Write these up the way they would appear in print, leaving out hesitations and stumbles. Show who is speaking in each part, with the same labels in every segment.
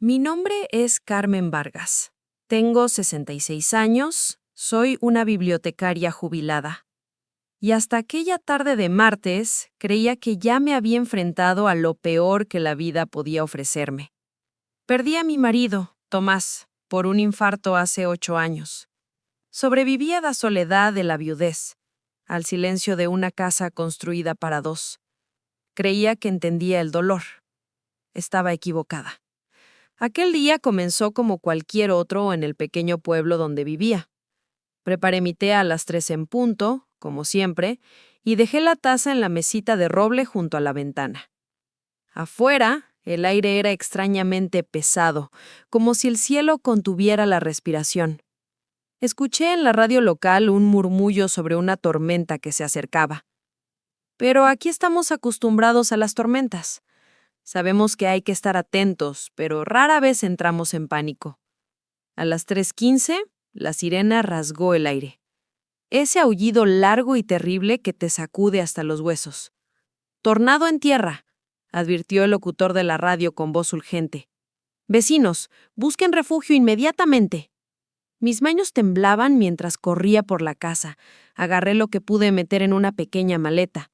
Speaker 1: Mi nombre es Carmen Vargas. Tengo 66 años, soy una bibliotecaria jubilada. Y hasta aquella tarde de martes, creía que ya me había enfrentado a lo peor que la vida podía ofrecerme. Perdí a mi marido, Tomás, por un infarto hace 8 años. Sobreviví a la soledad de la viudez, al silencio de una casa construida para dos. Creía que entendía el dolor. Estaba equivocada. Aquel día comenzó como cualquier otro en el pequeño pueblo donde vivía. Preparé mi té a las 3 en punto, como siempre, y dejé la taza en la mesita de roble junto a la ventana. Afuera, el aire era extrañamente pesado, como si el cielo contuviera la respiración. Escuché en la radio local un murmullo sobre una tormenta que se acercaba. Pero aquí estamos acostumbrados a las tormentas. Sabemos que hay que estar atentos, pero rara vez entramos en pánico. A las 3:15, la sirena rasgó el aire. Ese aullido largo y terrible que te sacude hasta los huesos. «Tornado en tierra», advirtió el locutor de la radio con voz urgente. «Vecinos, busquen refugio inmediatamente». Mis manos temblaban mientras corría por la casa. Agarré lo que pude meter en una pequeña maleta.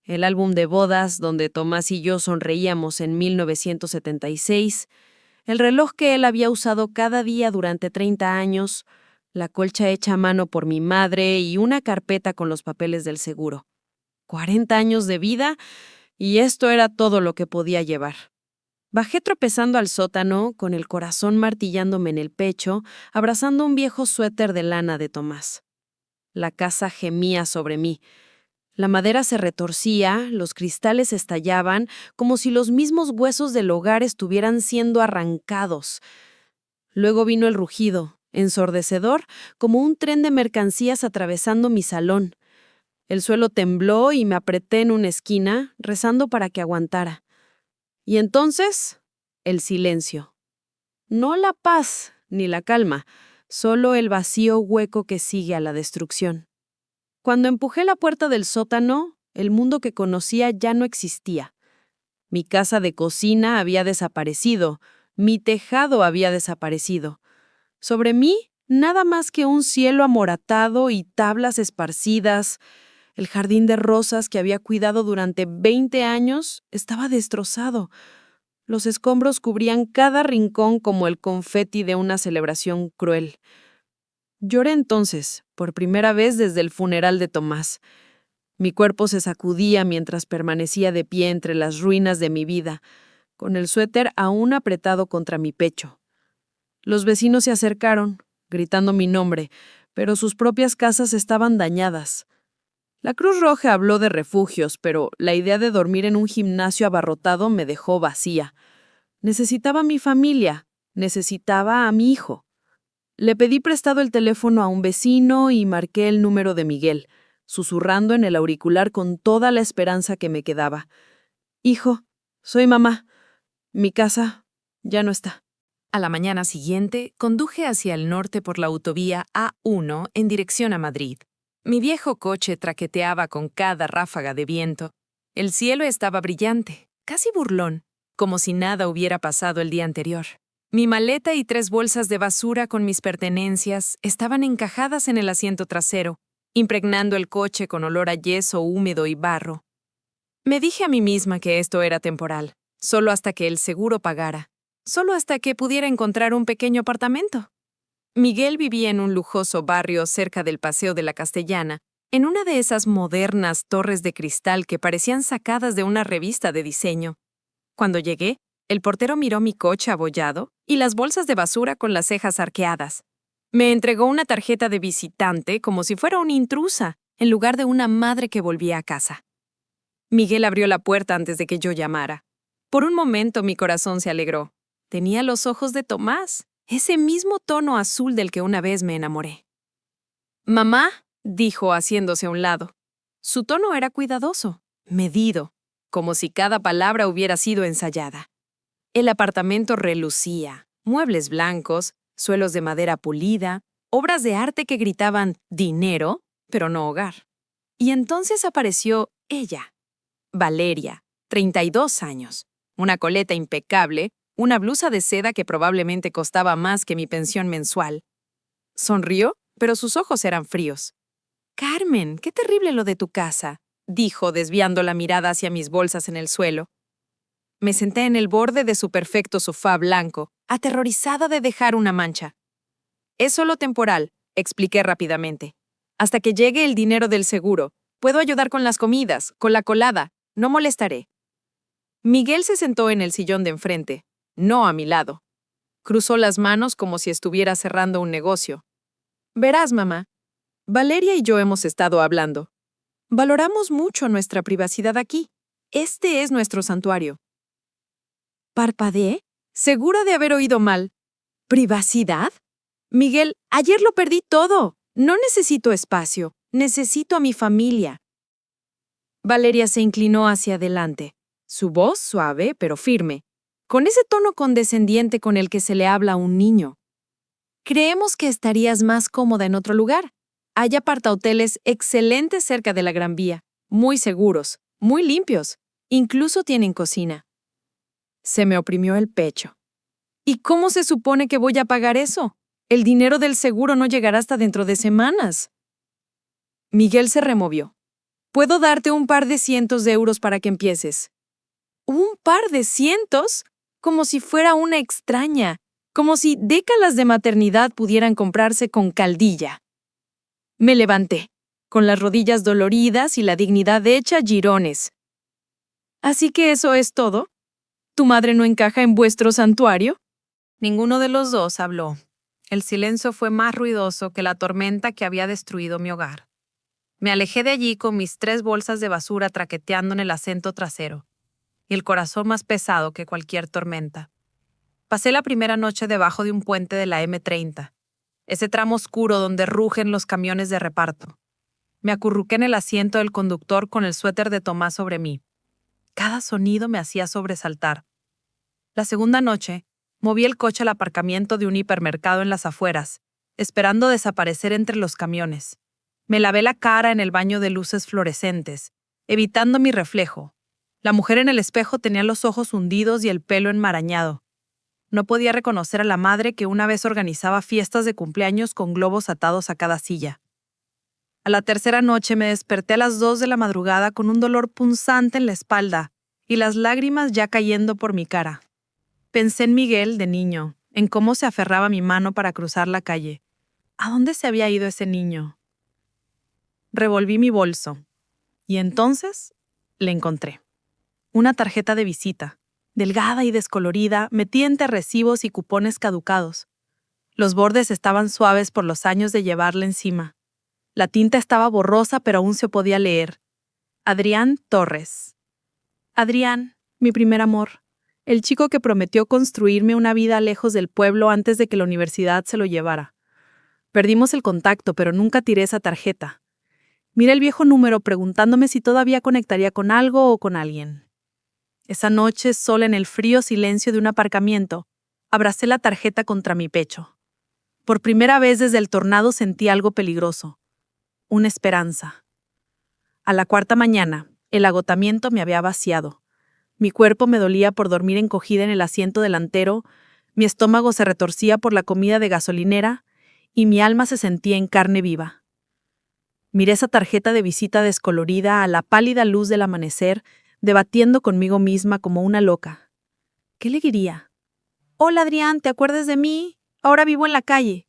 Speaker 1: El álbum de bodas donde Tomás y yo sonreíamos en 1976, el reloj que él había usado cada día durante 30 años, la colcha hecha a mano por mi madre y una carpeta con los papeles del seguro. 40 años de vida y esto era todo lo que podía llevar. Bajé tropezando al sótano, con el corazón martillándome en el pecho, abrazando un viejo suéter de lana de Tomás. La casa gemía sobre mí. La madera se retorcía, los cristales estallaban, como si los mismos huesos del hogar estuvieran siendo arrancados. Luego vino el rugido, ensordecedor, como un tren de mercancías atravesando mi salón. El suelo tembló y me apreté en una esquina, rezando para que aguantara. Y entonces, el silencio. No la paz ni la calma, solo el vacío hueco que sigue a la destrucción. Cuando empujé la puerta del sótano, el mundo que conocía ya no existía. Mi casa de cocina había desaparecido, mi tejado había desaparecido. Sobre mí, nada más que un cielo amoratado y tablas esparcidas. El jardín de rosas que había cuidado durante 20 años estaba destrozado. Los escombros cubrían cada rincón como el confeti de una celebración cruel. Lloré entonces, por primera vez desde el funeral de Tomás. Mi cuerpo se sacudía mientras permanecía de pie entre las ruinas de mi vida, con el suéter aún apretado contra mi pecho. Los vecinos se acercaron, gritando mi nombre, pero sus propias casas estaban dañadas. La Cruz Roja habló de refugios, pero la idea de dormir en un gimnasio abarrotado me dejó vacía. Necesitaba a mi familia, necesitaba a mi hijo. Le pedí prestado el teléfono a un vecino y marqué el número de Miguel, susurrando en el auricular con toda la esperanza que me quedaba. «Hijo, soy mamá. Mi casa ya no está».
Speaker 2: A la mañana siguiente, conduje hacia el norte por la autovía A1 en dirección a Madrid. Mi viejo coche traqueteaba con cada ráfaga de viento. El cielo estaba brillante, casi burlón, como si nada hubiera pasado el día anterior. Mi maleta y 3 bolsas de basura con mis pertenencias estaban encajadas en el asiento trasero, impregnando el coche con olor a yeso húmedo y barro. Me dije a mí misma que esto era temporal, solo hasta que el seguro pagara, solo hasta que pudiera encontrar un pequeño apartamento. Miguel vivía en un lujoso barrio cerca del Paseo de la Castellana, en una de esas modernas torres de cristal que parecían sacadas de una revista de diseño. Cuando llegué, el portero miró mi coche abollado y las bolsas de basura con las cejas arqueadas. Me entregó una tarjeta de visitante como si fuera una intrusa, en lugar de una madre que volvía a casa. Miguel abrió la puerta antes de que yo llamara. Por un momento mi corazón se alegró. Tenía los ojos de Tomás, ese mismo tono azul del que una vez me enamoré. «Mamá», dijo haciéndose a un lado. Su tono era cuidadoso, medido, como si cada palabra hubiera sido ensayada. El apartamento relucía, muebles blancos, suelos de madera pulida, obras de arte que gritaban dinero, pero no hogar. Y entonces apareció ella, Valeria, 32 años, una coleta impecable, una blusa de seda que probablemente costaba más que mi pensión mensual. Sonrió, pero sus ojos eran fríos. «Carmen, qué terrible lo de tu casa», dijo, desviando la mirada hacia mis bolsas en el suelo. Me senté en el borde de su perfecto sofá blanco, aterrorizada de dejar una mancha. «Es solo temporal», expliqué rápidamente. «Hasta que llegue el dinero del seguro. Puedo ayudar con las comidas, con la colada. No molestaré». Miguel se sentó en el sillón de enfrente, no a mi lado. Cruzó las manos como si estuviera cerrando un negocio. «Verás, mamá, Valeria y yo hemos estado hablando. Valoramos mucho nuestra privacidad aquí. Este es nuestro santuario». Parpadeé, segura de haber oído mal. ¿Privacidad? Miguel, ayer lo perdí todo. No necesito espacio. Necesito a mi familia. Valeria se inclinó hacia adelante, su voz suave pero firme, con ese tono condescendiente con el que se le habla a un niño. «Creemos que estarías más cómoda en otro lugar. Hay apartahoteles excelentes cerca de la Gran Vía, muy seguros, muy limpios, incluso tienen cocina». Se me oprimió el pecho. ¿Y cómo se supone que voy a pagar eso? El dinero del seguro no llegará hasta dentro de semanas. Miguel se removió. «Puedo darte un par de cientos de euros para que empieces». ¿Un par de cientos? Como si fuera una extraña, como si décadas de maternidad pudieran comprarse con caldilla. Me levanté, con las rodillas doloridas y la dignidad hecha jirones. «¿Así que eso es todo? ¿Tu madre no encaja en vuestro santuario?» Ninguno de los dos habló. El silencio fue más ruidoso que la tormenta que había destruido mi hogar. Me alejé de allí con mis 3 bolsas de basura traqueteando en el asiento trasero, y el corazón más pesado que cualquier tormenta. Pasé la primera noche debajo de un puente de la M30, ese tramo oscuro donde rugen los camiones de reparto. Me acurruqué en el asiento del conductor con el suéter de Tomás sobre mí. Cada sonido me hacía sobresaltar. La segunda noche, moví el coche al aparcamiento de un hipermercado en las afueras, esperando desaparecer entre los camiones. Me lavé la cara en el baño de luces fluorescentes, evitando mi reflejo. La mujer en el espejo tenía los ojos hundidos y el pelo enmarañado. No podía reconocer a la madre que una vez organizaba fiestas de cumpleaños con globos atados a cada silla. A la tercera noche me desperté a las 2 de la madrugada con un dolor punzante en la espalda y las lágrimas ya cayendo por mi cara. Pensé en Miguel de niño, en cómo se aferraba a mi mano para cruzar la calle. ¿A dónde se había ido ese niño? Revolví mi bolso, y entonces le encontré. Una tarjeta de visita, delgada y descolorida, metida entre recibos y cupones caducados. Los bordes estaban suaves por los años de llevarla encima. La tinta estaba borrosa, pero aún se podía leer. Adrián Torres. Adrián, mi primer amor. El chico que prometió construirme una vida lejos del pueblo antes de que la universidad se lo llevara. Perdimos el contacto, pero nunca tiré esa tarjeta. Miré el viejo número preguntándome si todavía conectaría con algo o con alguien. Esa noche, sola en el frío silencio de un aparcamiento, abracé la tarjeta contra mi pecho. Por primera vez desde el tornado sentí algo peligroso. Una esperanza. A la 4ª mañana, el agotamiento me había vaciado. Mi cuerpo me dolía por dormir encogida en el asiento delantero, mi estómago se retorcía por la comida de gasolinera y mi alma se sentía en carne viva. Miré esa tarjeta de visita descolorida a la pálida luz del amanecer, debatiendo conmigo misma como una loca. ¿Qué le diría? «Hola, Adrián, ¿te acuerdas de mí? Ahora vivo en la calle».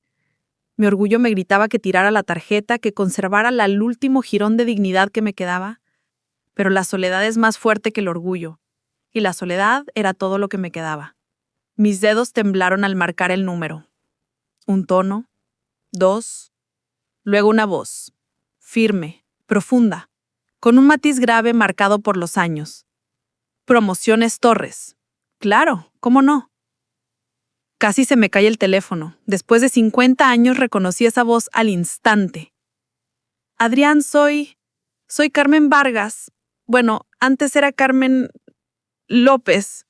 Speaker 2: Mi orgullo me gritaba que tirara la tarjeta, que conservara el último jirón de dignidad que me quedaba. Pero la soledad es más fuerte que el orgullo, y la soledad era todo lo que me quedaba. Mis dedos temblaron al marcar el número. Un tono, 2, luego una voz, firme, profunda, con un matiz grave marcado por los años. «Promociones Torres». Claro, ¿cómo no? Casi se me cae el teléfono. Después de 50 años reconocí esa voz al instante. «Adrián, soy Carmen Vargas. Bueno, antes era Carmen López».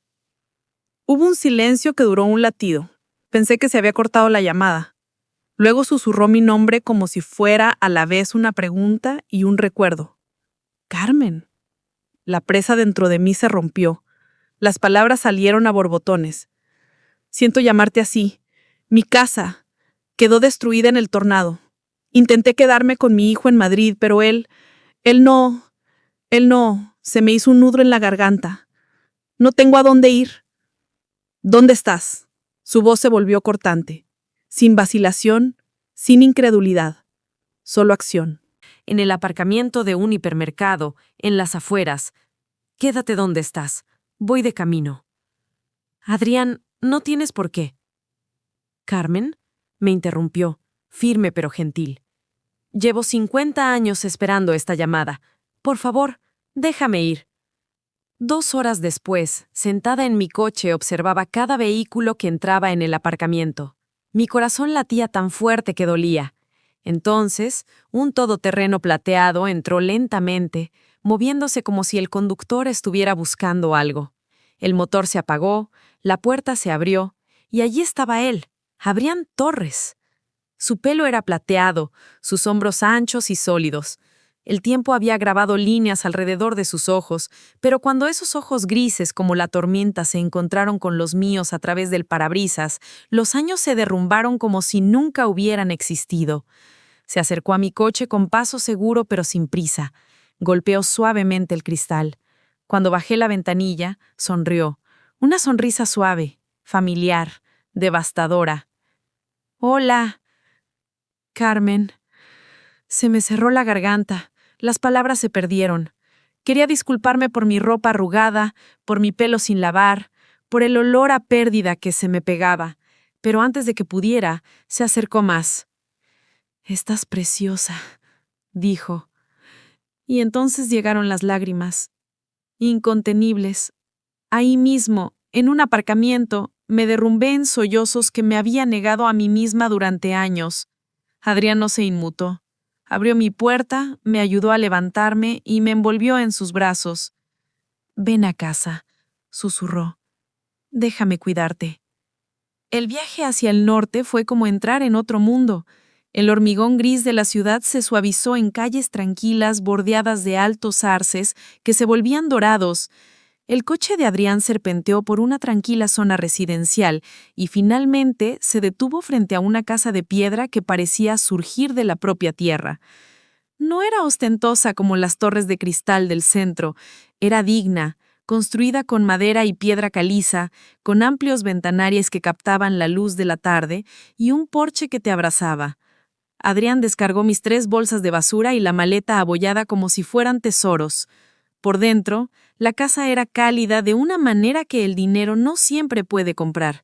Speaker 2: Hubo un silencio que duró un latido. Pensé que se había cortado la llamada. Luego susurró mi nombre como si fuera a la vez una pregunta y un recuerdo. «Carmen». La presa dentro de mí se rompió. Las palabras salieron a borbotones.
Speaker 3: Siento llamarte así. Mi casa quedó destruida en el tornado. Intenté quedarme con mi hijo en Madrid, pero él no, se me hizo un nudo en la garganta. No tengo a dónde ir. ¿Dónde estás? Su voz se volvió cortante, sin vacilación, sin incredulidad, solo acción.
Speaker 1: En el aparcamiento de un hipermercado, en las afueras. Quédate donde estás. Voy de camino. Adrián, no tienes por qué. Carmen me interrumpió, firme pero gentil. Llevo 50 años esperando esta llamada. Por favor, déjame ir. 2 horas después, sentada en mi coche, observaba cada vehículo que entraba en el aparcamiento. Mi corazón latía tan fuerte que dolía. Entonces, un todoterreno plateado entró lentamente, moviéndose como si el conductor estuviera buscando algo. El motor se apagó, la puerta se abrió, y allí estaba él, Adrián Torres. Su pelo era plateado, sus hombros anchos y sólidos. El tiempo había grabado líneas alrededor de sus ojos, pero cuando esos ojos grises como la tormenta se encontraron con los míos a través del parabrisas, los años se derrumbaron como si nunca hubieran existido. Se acercó a mi coche con paso seguro pero sin prisa. Golpeó suavemente el cristal. Cuando bajé la ventanilla, sonrió. Una sonrisa suave, familiar, devastadora. «Hola, Carmen». Se me cerró la garganta. Las palabras se perdieron. Quería disculparme por mi ropa arrugada, por mi pelo sin lavar, por el olor a pérdida que se me pegaba. Pero antes de que pudiera, se acercó más. «Estás preciosa», dijo. Y entonces llegaron las lágrimas. Incontenibles. Ahí mismo, en un aparcamiento, me derrumbé en sollozos que me había negado a mí misma durante años. Adrián no se inmutó. Abrió mi puerta, me ayudó a levantarme y me envolvió en sus brazos. «Ven a casa», susurró. «Déjame cuidarte». El viaje hacia el norte fue como entrar en otro mundo. El hormigón gris de la ciudad se suavizó en calles tranquilas bordeadas de altos arces que se volvían dorados. El coche de Adrián serpenteó por una tranquila zona residencial y finalmente se detuvo frente a una casa de piedra que parecía surgir de la propia tierra. No era ostentosa como las torres de cristal del centro, era digna, construida con madera y piedra caliza, con amplios ventanales que captaban la luz de la tarde y un porche que te abrazaba. Adrián descargó mis 3 bolsas de basura y la maleta abollada como si fueran tesoros. Por dentro, la casa era cálida de una manera que el dinero no siempre puede comprar.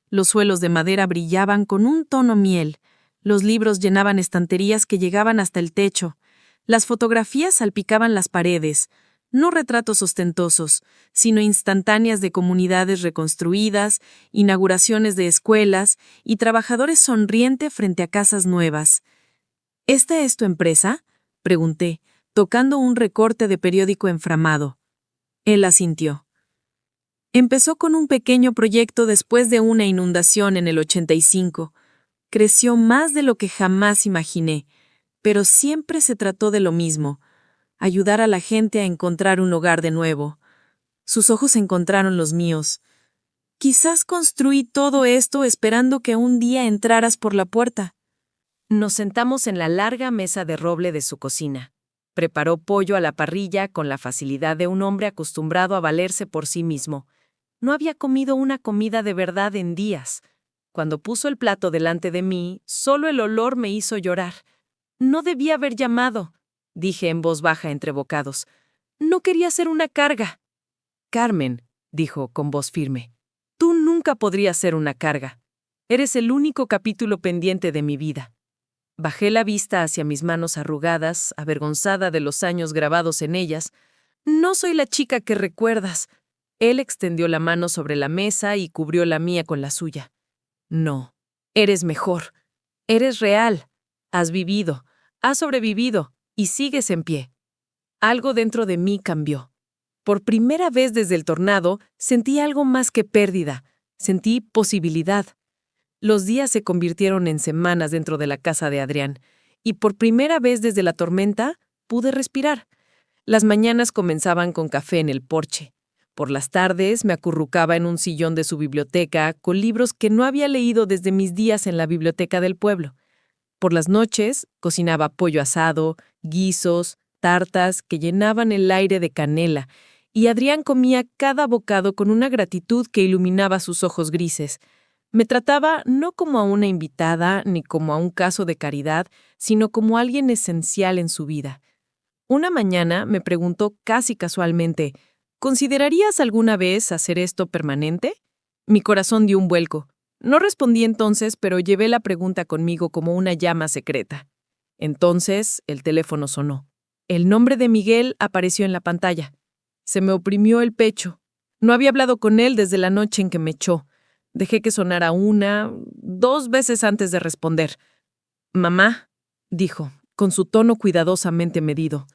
Speaker 1: Los suelos de madera brillaban con un tono miel. Los libros llenaban estanterías que llegaban hasta el techo. Las fotografías salpicaban las paredes. No retratos ostentosos, sino instantáneas de comunidades reconstruidas, inauguraciones de escuelas y trabajadores sonrientes frente a casas nuevas. «¿Esta es tu empresa?», pregunté, tocando un recorte de periódico enframado. Él asintió. Empezó con un pequeño proyecto después de una inundación en el 85. Creció más de lo que jamás imaginé, pero siempre se trató de lo mismo: ayudar a la gente a encontrar un hogar de nuevo. Sus ojos encontraron los míos. «Quizás construí todo esto esperando que un día entraras por la puerta». Nos sentamos en la larga mesa de roble de su cocina. Preparó pollo a la parrilla con la facilidad de un hombre acostumbrado a valerse por sí mismo. No había comido una comida de verdad en días. Cuando puso el plato delante de mí, solo el olor me hizo llorar. «No debía haber llamado», dije en voz baja entre bocados. «No quería ser una carga». «Carmen», dijo con voz firme, «tú nunca podrías ser una carga. Eres el único capítulo pendiente de mi vida». Bajé la vista hacia mis manos arrugadas, avergonzada de los años grabados en ellas. «No soy la chica que recuerdas». Él extendió la mano sobre la mesa y cubrió la mía con la suya. «No, eres mejor. Eres real. Has vivido, has sobrevivido y sigues en pie». Algo dentro de mí cambió. Por primera vez desde el tornado, sentí algo más que pérdida. Sentí posibilidad. Los días se convirtieron en semanas dentro de la casa de Adrián, y por primera vez desde la tormenta pude respirar. Las mañanas comenzaban con café en el porche.
Speaker 2: Por las tardes me acurrucaba en un sillón de su biblioteca con libros que no había leído desde mis días en la biblioteca del pueblo. Por las noches cocinaba pollo asado, guisos, tartas que llenaban el aire de canela, y Adrián comía cada bocado con una gratitud que iluminaba sus ojos grises. Me trataba no como a una invitada ni como a un caso de caridad, sino como alguien esencial en su vida. Una mañana me preguntó casi casualmente, ¿considerarías alguna vez hacer esto permanente? Mi corazón dio un vuelco. No respondí entonces, pero llevé la pregunta conmigo como una llama secreta. Entonces el teléfono sonó. El nombre de Miguel apareció en la pantalla. Se me oprimió el pecho. No había hablado con él desde la noche en que me echó. Dejé que sonara 1, 2 veces antes de responder. «Mamá», dijo, con su tono cuidadosamente medido.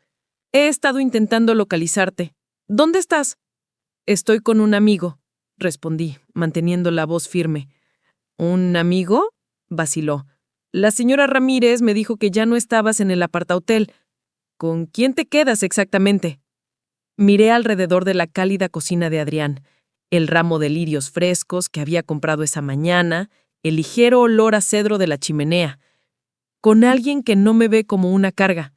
Speaker 2: «He estado intentando localizarte. ¿Dónde estás?» «Estoy con un amigo», respondí, manteniendo la voz firme. «¿Un amigo?», vaciló. «La señora Ramírez me dijo que ya no estabas en el apartahotel. ¿Con quién te quedas exactamente?» Miré alrededor de la cálida cocina de Adrián, el ramo de lirios frescos que había comprado esa mañana, el ligero olor a cedro de la chimenea. Con alguien que no me ve como una carga.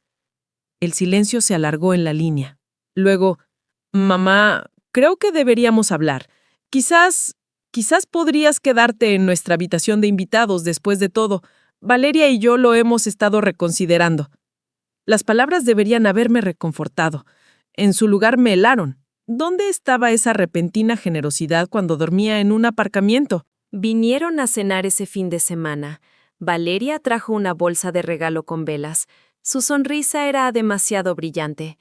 Speaker 2: El silencio se alargó en la línea. Luego, «Mamá, creo que deberíamos hablar. Quizás podrías quedarte en nuestra habitación de invitados después de todo. Valeria y yo lo hemos estado reconsiderando». Las palabras deberían haberme reconfortado. En su lugar me helaron. ¿Dónde estaba esa repentina generosidad cuando dormía en un aparcamiento?
Speaker 1: Vinieron a cenar ese fin de semana. Valeria trajo una bolsa de regalo con velas. Su sonrisa era demasiado brillante.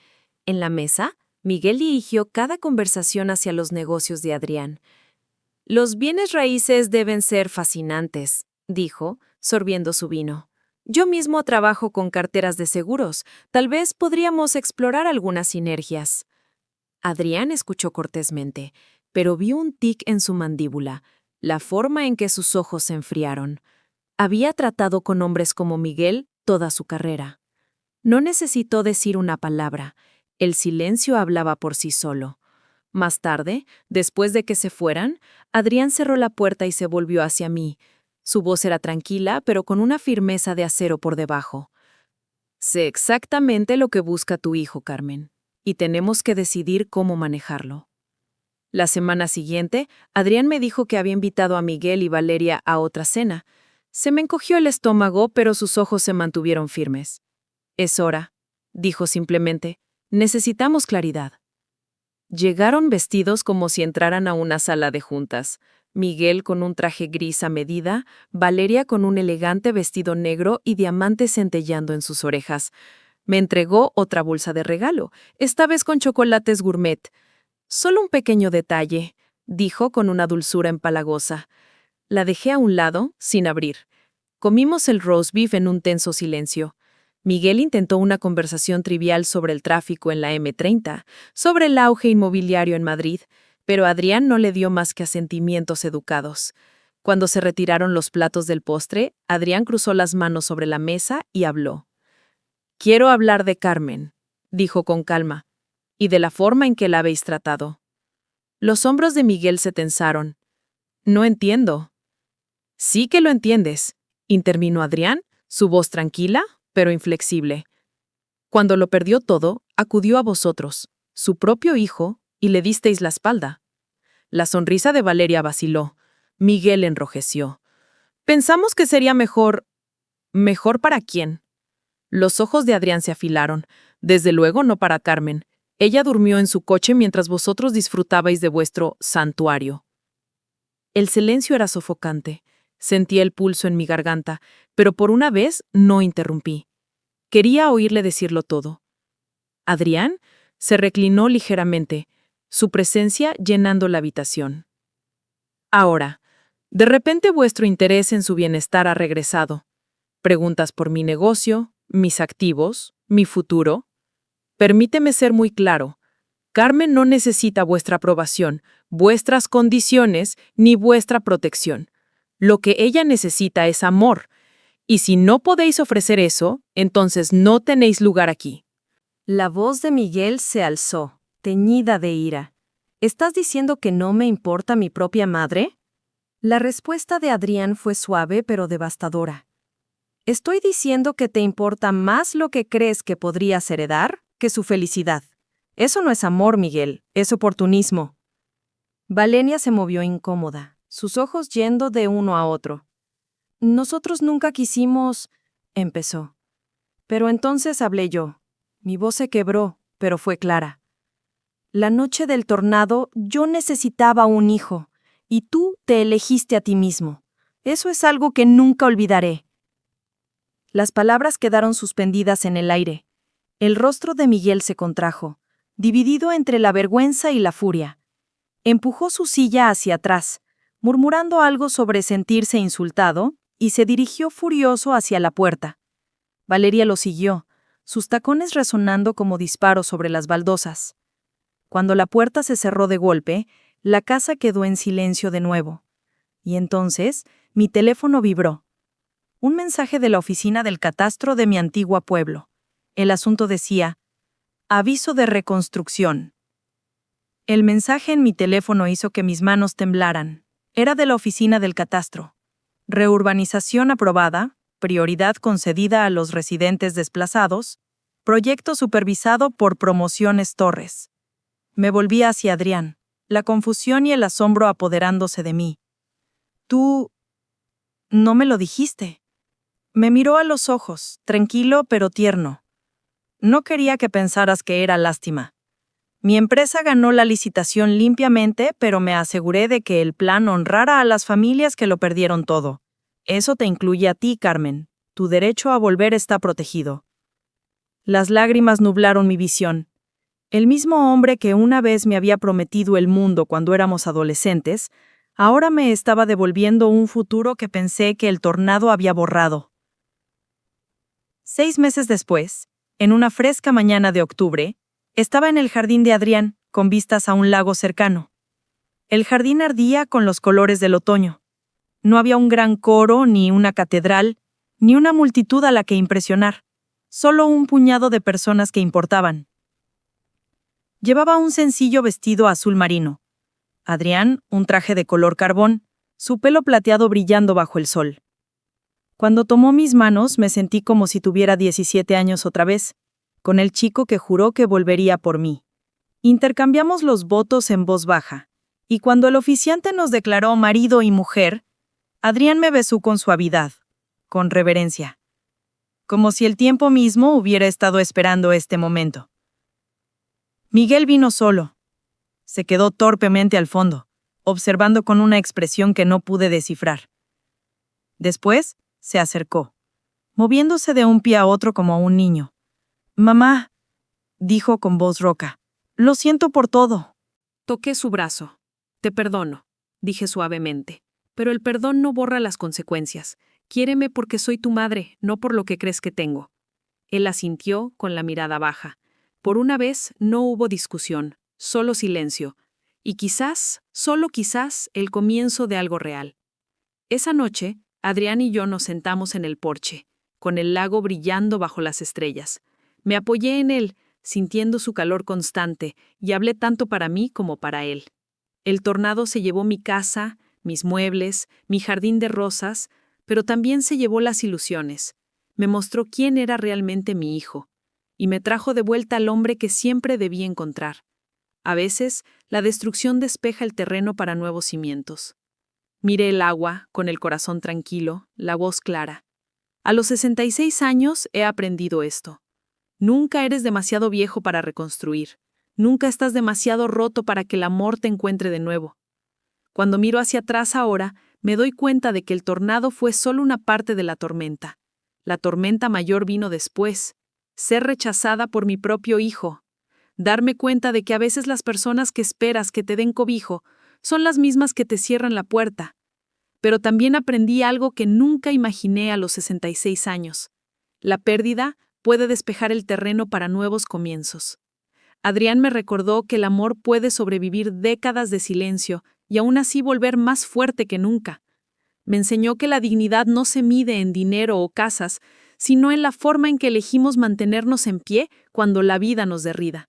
Speaker 1: En la mesa, Miguel dirigió cada conversación hacia los negocios de Adrián. «Los bienes raíces deben ser fascinantes», dijo, sorbiendo su vino. «Yo mismo trabajo con carteras de seguros. Tal vez podríamos explorar algunas sinergias». Adrián escuchó cortésmente, pero vio un tic en su mandíbula, la forma en que sus ojos se enfriaron. Había tratado con hombres como Miguel toda su carrera. No necesitó decir una palabra. El silencio hablaba por sí solo. Más tarde, después de que se fueran, Adrián cerró la puerta y se volvió hacia mí. Su voz era tranquila, pero con una firmeza de acero por debajo. «Sé exactamente lo que busca tu hijo, Carmen, y tenemos que decidir cómo manejarlo». La semana siguiente, Adrián me dijo que había invitado a Miguel y Valeria a otra cena. Se me encogió el estómago, pero sus ojos se mantuvieron firmes. «Es hora», dijo simplemente. «Necesitamos claridad». Llegaron vestidos como si entraran a una sala de juntas. Miguel con un traje gris a medida, Valeria con un elegante vestido negro y diamantes centellando en sus orejas. Me entregó otra bolsa de regalo, esta vez con chocolates gourmet. «Solo un pequeño detalle», dijo con una dulzura empalagosa. La dejé a un lado, sin abrir. Comimos el roast beef en un tenso silencio. Miguel intentó una conversación trivial sobre el tráfico en la M30, sobre el auge inmobiliario en Madrid, pero Adrián no le dio más que asentimientos educados. Cuando se retiraron los platos del postre, Adrián cruzó las manos sobre la mesa y habló. «Quiero hablar de Carmen», dijo con calma, «y de la forma en que la habéis tratado». Los hombros de Miguel se tensaron. «No entiendo». «Sí que lo entiendes», intervino Adrián, su voz tranquila, pero inflexible. «Cuando lo perdió todo, acudió a vosotros, su propio hijo, y le disteis la espalda». La sonrisa de Valeria vaciló. Miguel enrojeció. «Pensamos que sería mejor... ¿Mejor para quién?». Los ojos de Adrián se afilaron. «Desde luego no para Carmen. Ella durmió en su coche mientras vosotros disfrutabais de vuestro santuario». El silencio era sofocante. Sentía el pulso en mi garganta, pero por una vez no interrumpí. Quería oírle decirlo todo. Adrián se reclinó ligeramente, su presencia llenando la habitación. «Ahora, de repente vuestro interés en su bienestar ha regresado. Preguntas por mi negocio, mis activos, mi futuro. Permíteme ser muy claro. Carmen no necesita vuestra aprobación, vuestras condiciones, ni vuestra protección. Lo que ella necesita es amor. Y si no podéis ofrecer eso, entonces no tenéis lugar aquí». La voz de Miguel se alzó, teñida de ira. ¿Estás diciendo que no me importa mi propia madre? La respuesta de Adrián fue suave pero devastadora. Estoy diciendo que te importa más lo que crees que podrías heredar que su felicidad. Eso no es amor, Miguel, es oportunismo. Valenia se movió incómoda, sus ojos yendo de uno a otro. Nosotros nunca quisimos... empezó. Pero entonces hablé yo. Mi voz se quebró, pero fue clara. La noche del tornado yo necesitaba un hijo, y tú te elegiste a ti mismo. Eso es algo que nunca olvidaré. Las palabras quedaron suspendidas en el aire. El rostro de Miguel se contrajo, dividido entre la vergüenza y la furia. Empujó su silla hacia atrás, murmurando algo sobre sentirse insultado, y se dirigió furioso hacia la puerta. Valeria lo siguió, sus tacones resonando como disparos sobre las baldosas. Cuando la puerta se cerró de golpe, la casa quedó en silencio de nuevo. Y entonces, mi teléfono vibró. Un mensaje de la oficina del catastro de mi antiguo pueblo. El asunto decía: aviso de reconstrucción. El mensaje en mi teléfono hizo que mis manos temblaran. Era de la oficina del catastro. Reurbanización aprobada, prioridad concedida a los residentes desplazados, proyecto supervisado por Promociones Torres. Me volví hacia Adrián, la confusión y el asombro apoderándose de mí. Tú... no me lo dijiste. Me miró a los ojos, tranquilo pero tierno. No quería que pensaras que era lástima. Mi empresa ganó la licitación limpiamente, pero me aseguré de que el plan honrara a las familias que lo perdieron todo. Eso te incluye a ti, Carmen. Tu derecho a volver está protegido. Las lágrimas nublaron mi visión. El mismo hombre que una vez me había prometido el mundo cuando éramos adolescentes, ahora me estaba devolviendo un futuro que pensé que el tornado había borrado. 6 meses después, en una fresca mañana de octubre, estaba en el jardín de Adrián, con vistas a un lago cercano. El jardín ardía con los colores del otoño. No había un gran coro, ni una catedral, ni una multitud a la que impresionar, solo un puñado de personas que importaban. Llevaba un sencillo vestido azul marino. Adrián, un traje de color carbón, su pelo plateado brillando bajo el sol. Cuando tomó mis manos, me sentí como si tuviera 17 años otra vez, con el chico que juró que volvería por mí. Intercambiamos los votos en voz baja, y cuando el oficiante nos declaró marido y mujer, Adrián me besó con suavidad, con reverencia, como si el tiempo mismo hubiera estado esperando este momento. Miguel vino solo. Se quedó torpemente al fondo, observando con una expresión que no pude descifrar. Después, se acercó, moviéndose de un pie a otro como un niño. «Mamá», dijo con voz rouca, «lo siento por todo».
Speaker 2: Toqué su brazo. «Te perdono», dije suavemente. «Pero el perdón no borra las consecuencias. Quiéreme porque soy tu madre, no por lo que crees que tengo». Él asintió con la mirada baja. Por una vez no hubo discusión, solo silencio. Y quizás, solo quizás, el comienzo de algo real. Esa noche, Adrián y yo nos sentamos en el porche, con el lago brillando bajo las estrellas. Me apoyé en él, sintiendo su calor constante, y hablé tanto para mí como para él. El tornado se llevó mi casa, mis muebles, mi jardín de rosas, pero también se llevó las ilusiones. Me mostró quién era realmente mi hijo, y me trajo de vuelta al hombre que siempre debí encontrar. A veces, la destrucción despeja el terreno para nuevos cimientos. Miré el agua, con el corazón tranquilo, la voz clara. A los 66 años he aprendido esto. Nunca eres demasiado viejo para reconstruir. Nunca estás demasiado roto para que el amor te encuentre de nuevo. Cuando miro hacia atrás ahora, me doy cuenta de que el tornado fue solo una parte de la tormenta. La tormenta mayor vino después. Ser rechazada por mi propio hijo. Darme cuenta de que a veces las personas que esperas que te den cobijo son las mismas que te cierran la puerta. Pero también aprendí algo que nunca imaginé a los 66 años. La pérdida puede despejar el terreno para nuevos comienzos. Adrián me recordó que el amor puede sobrevivir décadas de silencio y aún así volver más fuerte que nunca. Me enseñó que la dignidad no se mide en dinero o casas, sino en la forma en que elegimos mantenernos en pie cuando la vida nos derrida.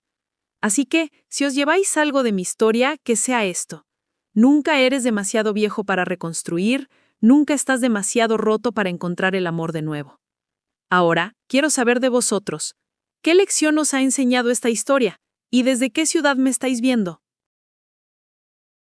Speaker 3: Así que, si os lleváis algo de mi historia, que sea esto. Nunca eres demasiado viejo para reconstruir, nunca estás demasiado roto para encontrar el amor de nuevo. Ahora, quiero saber de vosotros. ¿Qué lección os ha enseñado esta historia? ¿Y desde qué ciudad me estáis viendo?